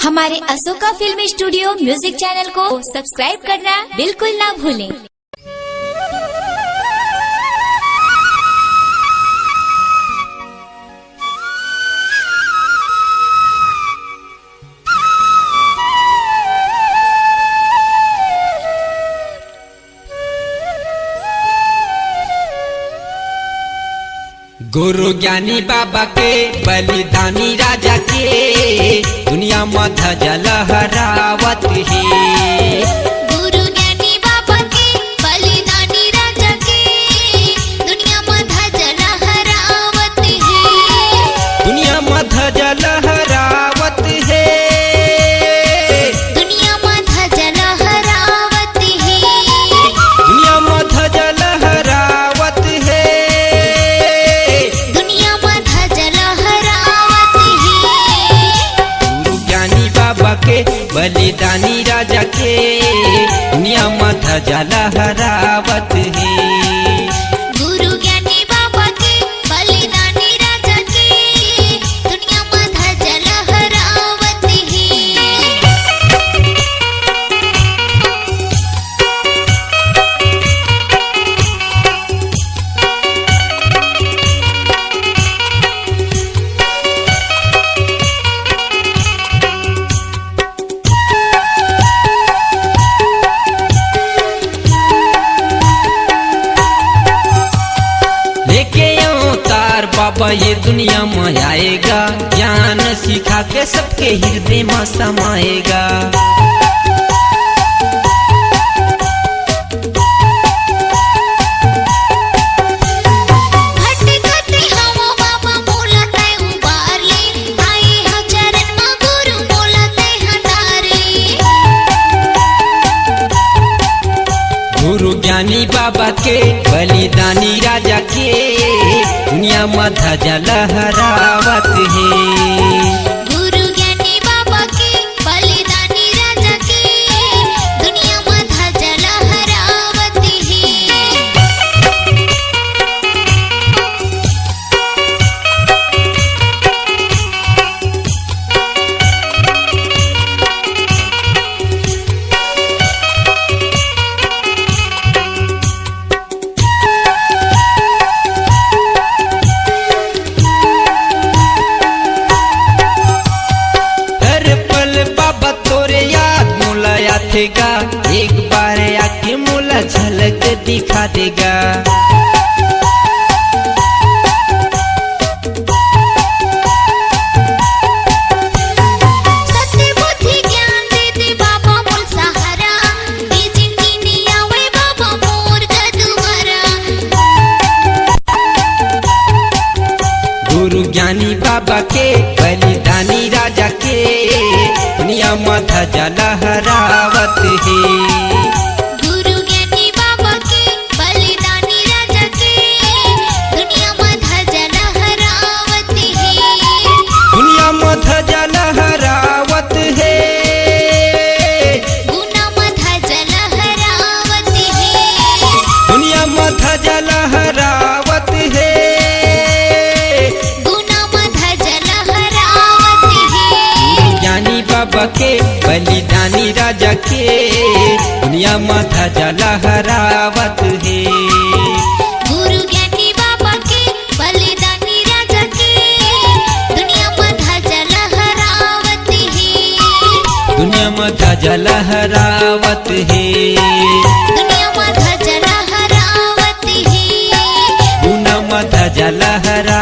हमारे Ashoka film studio music channel को subscribe करना बिल्कुल ना भूलें। गुरु ज्ञानी बाबा के बलिदानी राजा के दुनिया में ध्वजा लहरावत है। गुरु ज्ञानी बाबा के बलिदानी राजा के दुनिया में ध्वजा लहरावत है। दुनिया में ध्वजा लहरावत है। दुनिया में ध्वजा लहरावत है। दुनिया में ध्वजा लहरावत है। के बलिदानी राजा के दुनिया में ध्वजा लहरावत है। गुरु ज्ञानी बाबा के बलिदानी राजा के दुनिया में ध्वजा लहरावत बाबा ये दुनिया में आएगा, ज्ञान सिखा के सबके हृदय में समाएगा। गुरु ज्ञानी बाबा के बलिदानी राजा के दुनिया में ध्वजा लहरावत है। गुरु ज्ञानी बाबा के बलिदानी राजा के दुनिया में ध्वजा लहरावत है। एक बार आके मोला झलक दिखा देगा। सत्य बुद्धि ज्ञान दे दे बाबा मोर सहारा, ये जिंदगी नहीं आवे बाबा मोर दुआरा। गुरु ज्ञानी बाबा के बलिदानी राजा के दुनिया में ध्वजा लहरावत है। गुरु ज्ञानी बाबा के बलिदानी राजा के दुनिया में ध्वजा लहरावत है। दुनिया में ध्वजा लहरावत है। गुना में ध्वजा लहरावत है। दुनिया में ध्वजा लहरावत है। गुना में ध्वजा लहरावत है। ज्ञानी बाबा के बलिदानी राजा के दुनिया में ध्वजा लहरावत है। गुरु ज्ञानी बाबा के बलिदानी राजा के दुनिया में ध्वजा लहरावत है। दुनिया में ध्वजा लहरावत है। दुनिया में ध्वजा लहरावत है। गुना में ध्वजा लहरा